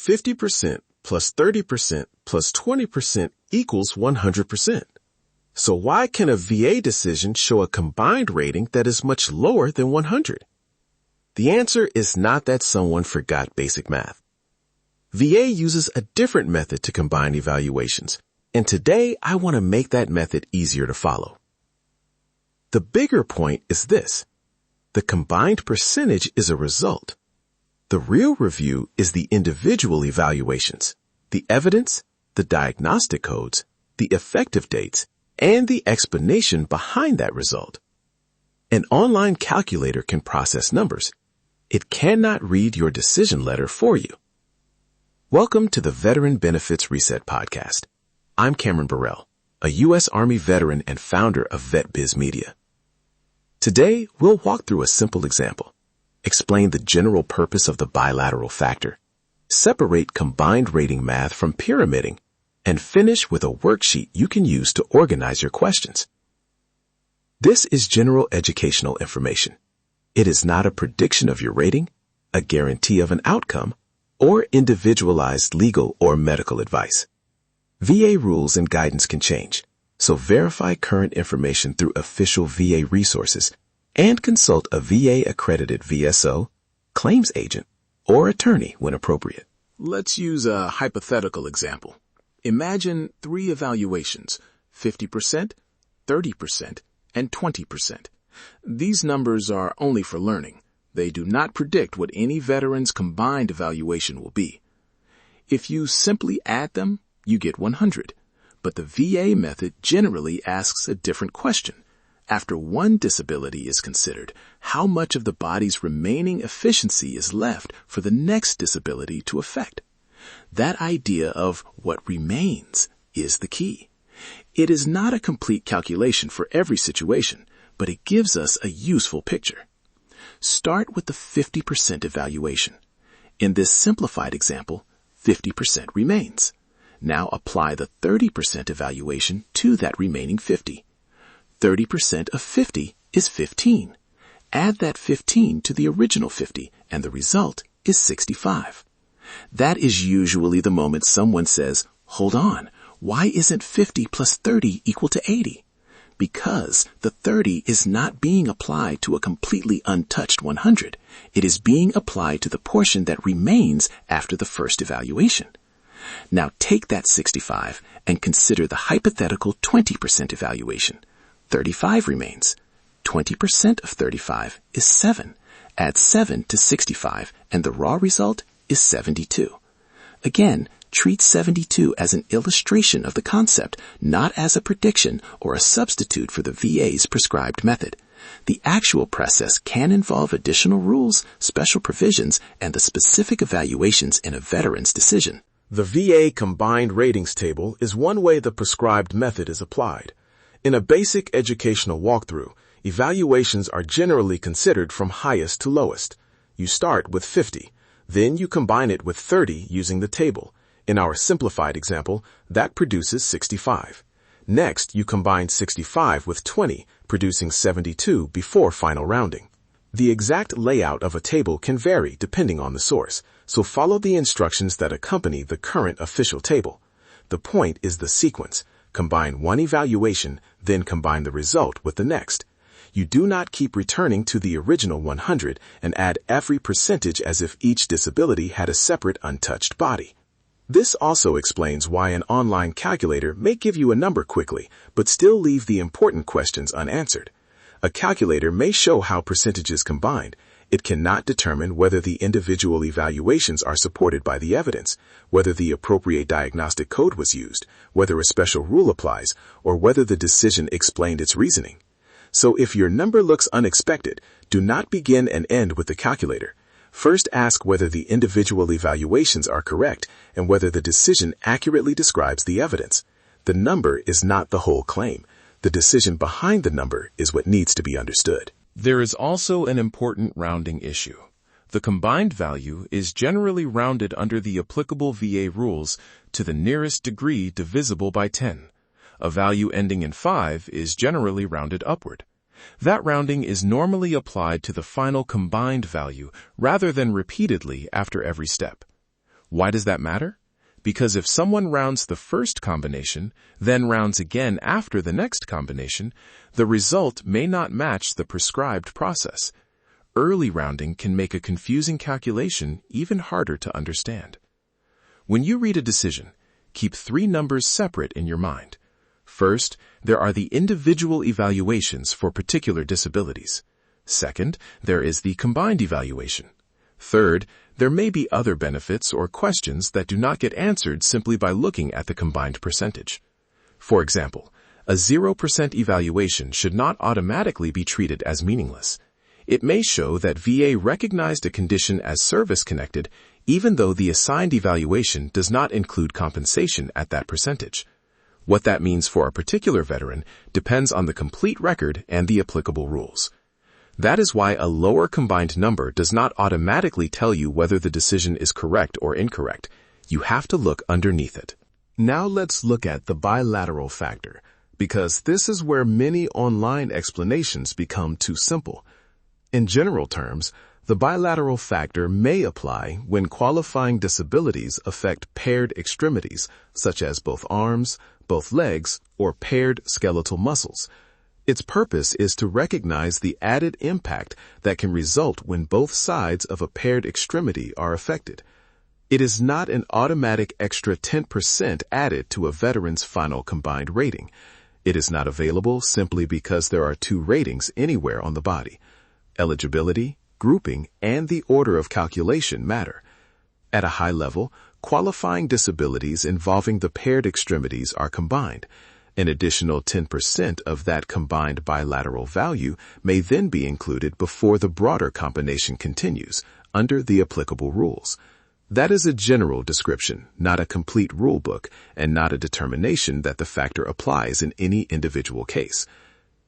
50% plus 30% plus 20% equals 100%. So why can a VA decision show a combined rating that is much lower than 100? The answer is not that someone forgot basic math. VA uses a different method to combine evaluations, and today I want to make that method easier to follow. The bigger point is this. The combined percentage is a result. The real review is the individual evaluations, the evidence, the diagnostic codes, the effective dates, and the explanation behind that result. An online calculator can process numbers. It cannot read your decision letter for you. Welcome to the Veteran Benefits Reset Podcast. I'm Cameron Burrell, a U.S. Army veteran and founder of VetBiz Media. Today, we'll walk through a simple example, explain the general purpose of the bilateral factor, separate combined rating math from pyramiding, and finish with a worksheet you can use to organize your questions. This is general educational information. It is not a prediction of your rating, a guarantee of an outcome, or individualized legal or medical advice. VA rules and guidance can change, so verify current information through official VA resources and consult a VA-accredited VSO, claims agent, or attorney when appropriate. Let's use a hypothetical example. Imagine 3 evaluations, 50%, 30%, and 20%. These numbers are only for learning. They do not predict what any veteran's combined evaluation will be. If you simply add them, you get 100. But the VA method generally asks a different question. After one disability is considered, how much of the body's remaining efficiency is left for the next disability to affect? That idea of what remains is the key. It is not a complete calculation for every situation, but it gives us a useful picture. Start with the 50% evaluation. In this simplified example, 50% remains. Now apply the 30% evaluation to that remaining 50. 30% of 50 is 15. Add that 15 to the original 50, and the result is 65. That is usually the moment someone says, hold on, why isn't 50 plus 30 equal to 80? Because the 30 is not being applied to a completely untouched 100. It is being applied to the portion that remains after the first evaluation. Now take that 65 and consider the hypothetical 20% evaluation. 35 remains. 20% of 35 is 7. Add 7 to 65 and the raw result is 72. Again, treat 72 as an illustration of the concept, not as a prediction or a substitute for the VA's prescribed method. The actual process can involve additional rules, special provisions, and the specific evaluations in a veteran's decision. The VA combined ratings table is one way the prescribed method is applied. In a basic educational walkthrough, evaluations are generally considered from highest to lowest. You start with 50, then you combine it with 30 using the table. In our simplified example, that produces 65. Next, you combine 65 with 20, producing 72 before final rounding. The exact layout of a table can vary depending on the source, so follow the instructions that accompany the current official table. The point is the sequence. Combine one evaluation, then combine the result with the next. You do not keep returning to the original 100 and add every percentage as if each disability had a separate untouched body. This also explains why an online calculator may give you a number quickly, but still leave the important questions unanswered. A calculator may show how percentages combined. It cannot determine whether the individual evaluations are supported by the evidence, whether the appropriate diagnostic code was used, whether a special rule applies, or whether the decision explained its reasoning. So if your number looks unexpected, do not begin and end with the calculator. First ask whether the individual evaluations are correct and whether the decision accurately describes the evidence. The number is not the whole claim. The decision behind the number is what needs to be understood. There is also an important rounding issue. The combined value is generally rounded under the applicable VA rules to the nearest degree divisible by 10. A value ending in 5 is generally rounded upward. That rounding is normally applied to the final combined value rather than repeatedly after every step. Why does that matter? Because if someone rounds the first combination, then rounds again after the next combination, the result may not match the prescribed process. Early rounding can make a confusing calculation even harder to understand. When you read a decision, keep 3 numbers separate in your mind. First, there are the individual evaluations for particular disabilities. Second, there is the combined evaluation. Third, there may be other benefits or questions that do not get answered simply by looking at the combined percentage. For example, a 0% evaluation should not automatically be treated as meaningless. It may show that VA recognized a condition as service-connected even though the assigned evaluation does not include compensation at that percentage. What that means for a particular veteran depends on the complete record and the applicable rules. That is why a lower combined number does not automatically tell you whether the decision is correct or incorrect. You have to look underneath it. Now let's look at the bilateral factor, because this is where many online explanations become too simple. In general terms, the bilateral factor may apply when qualifying disabilities affect paired extremities, such as both arms, both legs, or paired skeletal muscles. Its purpose is to recognize the added impact that can result when both sides of a paired extremity are affected. It is not an automatic extra 10% added to a veteran's final combined rating. It is not available simply because there are 2 ratings anywhere on the body. Eligibility, grouping, and the order of calculation matter. At a high level, qualifying disabilities involving the paired extremities are combined. An additional 10% of that combined bilateral value may then be included before the broader combination continues, under the applicable rules. That is a general description, not a complete rule book, and not a determination that the factor applies in any individual case.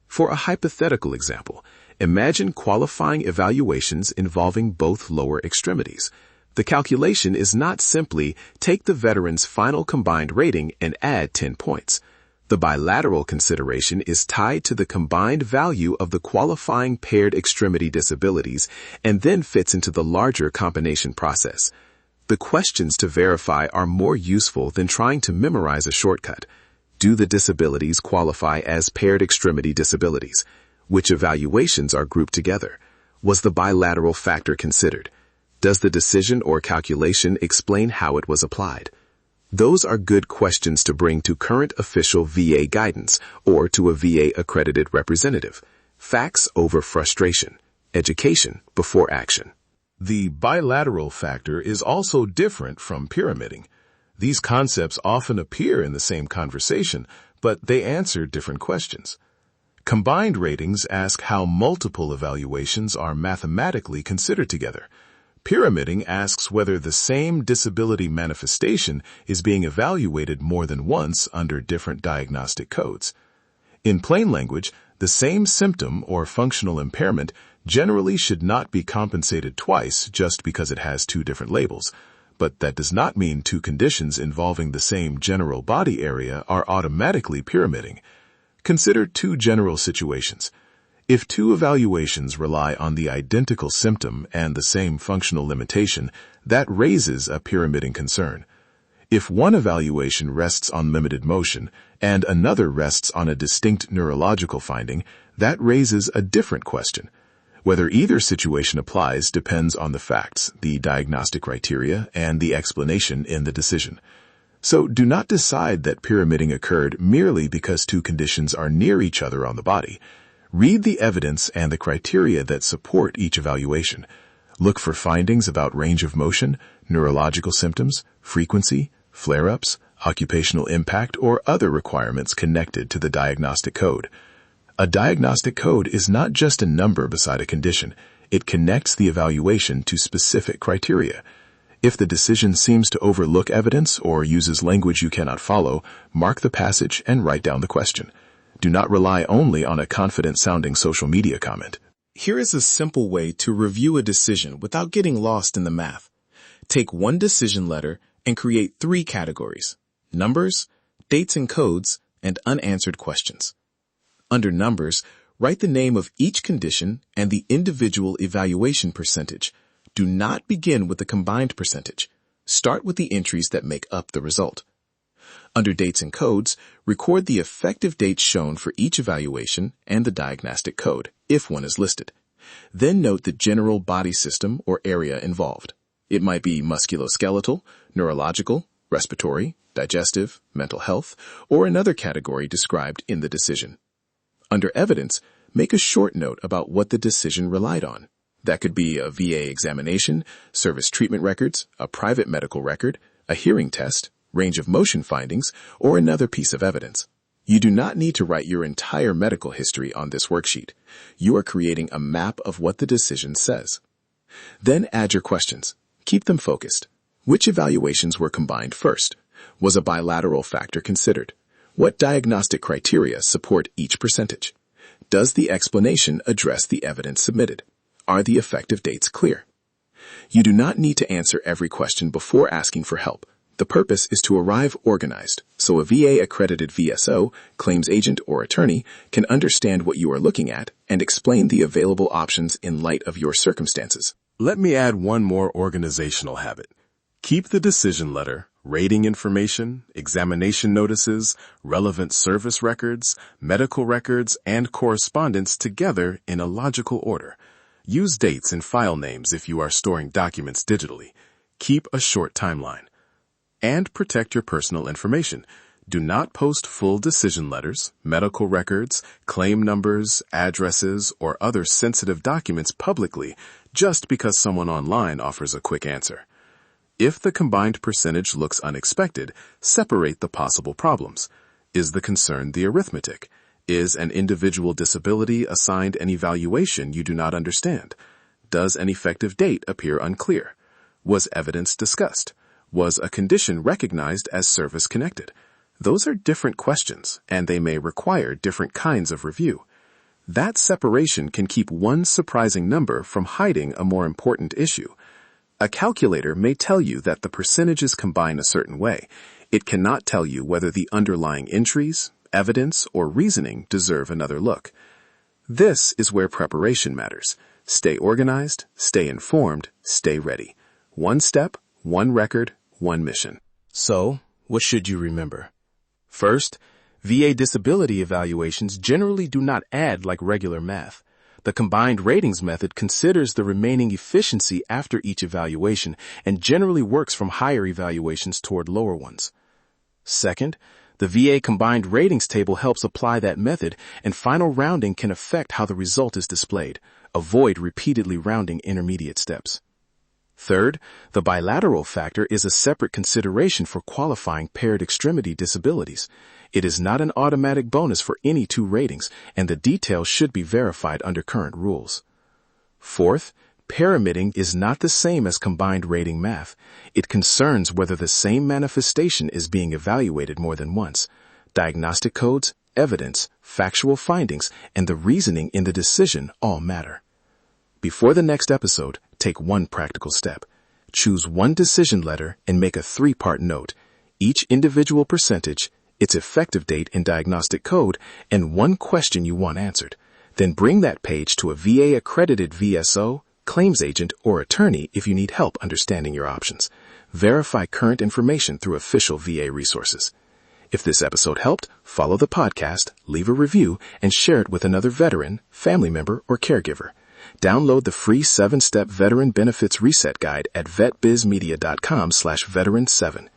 For a hypothetical example, imagine qualifying evaluations involving both lower extremities. The calculation is not simply take the veteran's final combined rating and add 10 points. The bilateral consideration is tied to the combined value of the qualifying paired extremity disabilities and then fits into the larger combination process. The questions to verify are more useful than trying to memorize a shortcut. Do the disabilities qualify as paired extremity disabilities? Which evaluations are grouped together? Was the bilateral factor considered? Does the decision or calculation explain how it was applied? Those are good questions to bring to current official VA guidance or to a VA-accredited representative. Facts over frustration. Education before action. The bilateral factor is also different from pyramiding. These concepts often appear in the same conversation, but they answer different questions. Combined ratings ask how multiple evaluations are mathematically considered together. Pyramiding asks whether the same disability manifestation is being evaluated more than once under different diagnostic codes. In plain language, the same symptom or functional impairment generally should not be compensated twice just because it has 2 different labels, but that does not mean 2 conditions involving the same general body area are automatically pyramiding. Consider 2 general situations. If 2 evaluations rely on the identical symptom and the same functional limitation, that raises a pyramiding concern. If one evaluation rests on limited motion and another rests on a distinct neurological finding, that raises a different question. Whether either situation applies depends on the facts, the diagnostic criteria, and the explanation in the decision. So do not decide that pyramiding occurred merely because 2 conditions are near each other on the body. Read the evidence and the criteria that support each evaluation. Look for findings about range of motion, neurological symptoms, frequency, flare-ups, occupational impact, or other requirements connected to the diagnostic code. A diagnostic code is not just a number beside a condition. It connects the evaluation to specific criteria. If the decision seems to overlook evidence or uses language you cannot follow, mark the passage and write down the question. Do not rely only on a confident-sounding social media comment. Here is a simple way to review a decision without getting lost in the math. Take one decision letter and create 3 categories: numbers, dates and codes, and unanswered questions. Under numbers, write the name of each condition and the individual evaluation percentage. Do not begin with the combined percentage. Start with the entries that make up the result. Under Dates and Codes, record the effective dates shown for each evaluation and the diagnostic code, if one is listed. Then note the general body system or area involved. It might be musculoskeletal, neurological, respiratory, digestive, mental health, or another category described in the decision. Under Evidence, make a short note about what the decision relied on. That could be a VA examination, service treatment records, a private medical record, a hearing test, range of motion findings, or another piece of evidence. You do not need to write your entire medical history on this worksheet. You are creating a map of what the decision says. Then add your questions. Keep them focused. Which evaluations were combined first? Was a bilateral factor considered? What diagnostic criteria support each percentage? Does the explanation address the evidence submitted? Are the effective dates clear? You do not need to answer every question before asking for help. The purpose is to arrive organized, so a VA-accredited VSO, claims agent, or attorney can understand what you are looking at and explain the available options in light of your circumstances. Let me add one more organizational habit. Keep the decision letter, rating information, examination notices, relevant service records, medical records, and correspondence together in a logical order. Use dates and file names if you are storing documents digitally. Keep a short timeline. And protect your personal information. Do not post full decision letters, medical records, claim numbers, addresses, or other sensitive documents publicly just because someone online offers a quick answer. If the combined percentage looks unexpected, separate the possible problems. Is the concern the arithmetic? Is an individual disability assigned an evaluation you do not understand? Does an effective date appear unclear? Was evidence discussed? Was a condition recognized as service-connected? Those are different questions, and they may require different kinds of review. That separation can keep one surprising number from hiding a more important issue. A calculator may tell you that the percentages combine a certain way. It cannot tell you whether the underlying entries, evidence, or reasoning deserve another look. This is where preparation matters. Stay organized, stay informed, stay ready. One step, one record, one mission. So, what should you remember? First, VA disability evaluations generally do not add like regular math. The combined ratings method considers the remaining efficiency after each evaluation and generally works from higher evaluations toward lower ones. Second, the VA combined ratings table helps apply that method, and final rounding can affect how the result is displayed. Avoid repeatedly rounding intermediate steps. Third, the bilateral factor is a separate consideration for qualifying paired extremity disabilities. It is not an automatic bonus for any two ratings, and the details should be verified under current rules. Fourth, pyramiding is not the same as combined rating math. It concerns whether the same manifestation is being evaluated more than once. Diagnostic codes, evidence, factual findings, and the reasoning in the decision all matter. Before the next episode, take one practical step. Choose one decision letter and make a 3-part note. Each individual percentage, its effective date and diagnostic code, and one question you want answered. Then bring that page to a VA-accredited VSO, claims agent, or attorney if you need help understanding your options. Verify current information through official VA resources. If this episode helped, follow the podcast, leave a review, and share it with another veteran, family member, or caregiver. Download the free 7-step Veteran Benefits Reset Guide at vetbizmedia.com/veteran7.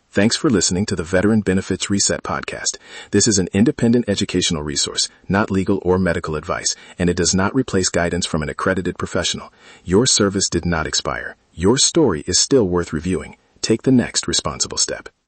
Thanks for listening to the Veteran Benefits Reset Podcast. This is an independent educational resource, not legal or medical advice, and it does not replace guidance from an accredited professional. Your service did not expire. Your story is still worth reviewing. Take the next responsible step.